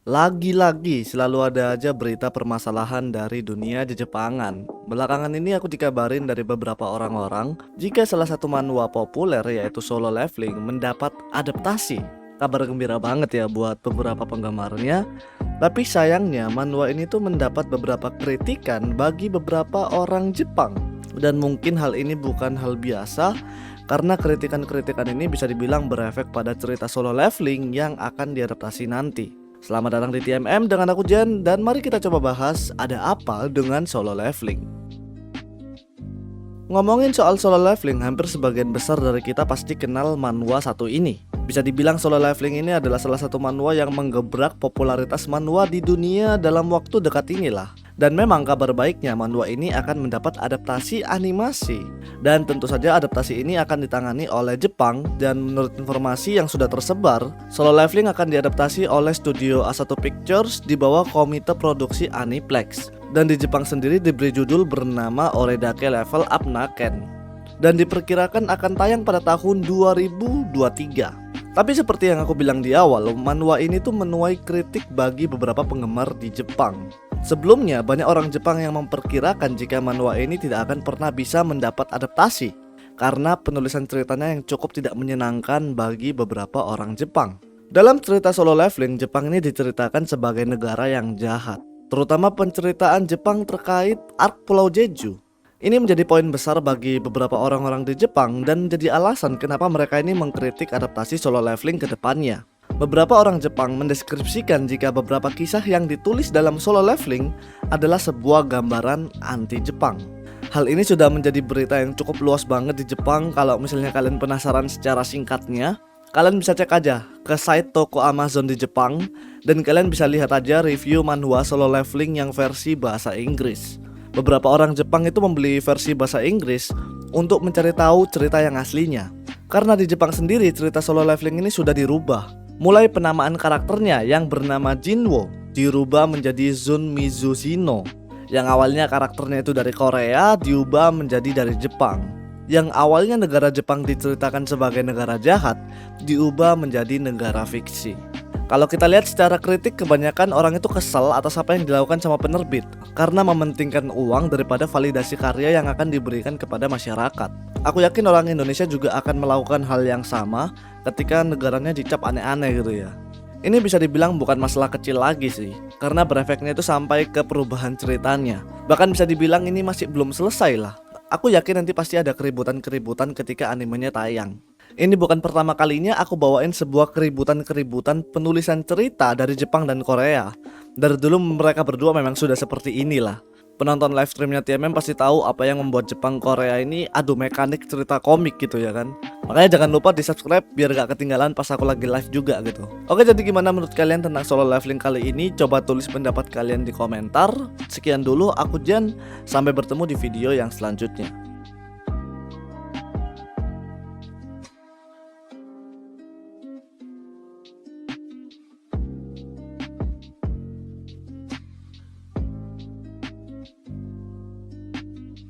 Lagi-lagi selalu ada aja berita permasalahan dari dunia Jepangan. Belakangan ini aku dikabarin dari beberapa orang-orang jika salah satu manhwa populer yaitu Solo Leveling mendapat adaptasi. Kabar gembira banget ya buat beberapa penggemarnya. Tapi sayangnya manhwa ini tuh mendapat beberapa kritikan bagi beberapa orang Jepang. Dan mungkin hal ini bukan hal biasa karena kritikan-kritikan ini bisa dibilang berefek pada cerita Solo Leveling yang akan diadaptasi nanti. Selamat datang di TMM dengan aku Jen, dan mari kita coba bahas ada apa dengan Solo Leveling. Ngomongin soal Solo Leveling, hampir sebagian besar dari kita pasti kenal manhwa satu ini. Bisa dibilang Solo Leveling ini adalah salah satu manhwa yang menggebrak popularitas manhwa di dunia dalam waktu dekat inilah. Dan memang kabar baiknya manhwa ini akan mendapat adaptasi animasi. Dan tentu saja adaptasi ini akan ditangani oleh Jepang. Dan menurut informasi yang sudah tersebar, Solo Leveling akan diadaptasi oleh studio Asato Pictures di bawah komite produksi Aniplex. Dan di Jepang sendiri diberi judul bernama Oredake Level Up Naken. Dan diperkirakan akan tayang pada tahun 2023. Tapi seperti yang aku bilang di awal, manhwa ini tuh menuai kritik bagi beberapa penggemar di Jepang. Sebelumnya, banyak orang Jepang yang memperkirakan jika manhwa ini tidak akan pernah bisa mendapat adaptasi karena penulisan ceritanya yang cukup tidak menyenangkan bagi beberapa orang Jepang. Dalam cerita Solo Leveling, Jepang ini diceritakan sebagai negara yang jahat, terutama penceritaan Jepang terkait arc Pulau Jeju. Ini menjadi poin besar bagi beberapa orang-orang di Jepang dan menjadi alasan kenapa mereka ini mengkritik adaptasi Solo Leveling ke depannya. Beberapa orang Jepang mendeskripsikan jika beberapa kisah yang ditulis dalam Solo Leveling adalah sebuah gambaran anti-Jepang. Hal ini sudah menjadi berita yang cukup luas banget di Jepang. Kalau misalnya kalian penasaran secara singkatnya, kalian bisa cek aja ke site toko Amazon di Jepang dan kalian bisa lihat aja review manhwa Solo Leveling yang versi bahasa Inggris. Beberapa orang Jepang itu membeli versi bahasa Inggris untuk mencari tahu cerita yang aslinya. Karena di Jepang sendiri cerita Solo Leveling ini sudah dirubah. Mulai penamaan karakternya yang bernama Jinwo dirubah menjadi Zun Mizushino. Yang awalnya karakternya itu dari Korea diubah menjadi dari Jepang. Yang awalnya negara Jepang diceritakan sebagai negara jahat diubah menjadi negara fiksi. Kalau kita lihat secara kritik, kebanyakan orang itu kesal atas apa yang dilakukan sama penerbit karena mementingkan uang daripada validasi karya yang akan diberikan kepada masyarakat. Aku yakin orang Indonesia juga akan melakukan hal yang sama ketika negaranya dicap aneh-aneh gitu ya. Ini bisa dibilang bukan masalah kecil lagi sih, karena berefeknya itu sampai ke perubahan ceritanya. Bahkan bisa dibilang ini masih belum selesai lah. Aku yakin nanti pasti ada keributan-keributan ketika animenya tayang. Ini bukan pertama kalinya aku bawain sebuah keributan-keributan penulisan cerita dari Jepang dan Korea. Dari dulu mereka berdua memang sudah seperti inilah. Penonton live streamnya TMM pasti tahu apa yang membuat Jepang Korea ini adu mekanik cerita komik gitu ya kan. Makanya jangan lupa di subscribe biar gak ketinggalan pas aku lagi live juga gitu. Oke, jadi gimana menurut kalian tentang Solo Leveling kali ini? Coba tulis pendapat kalian di komentar. Sekian dulu, aku Jan. Sampai bertemu di video yang selanjutnya.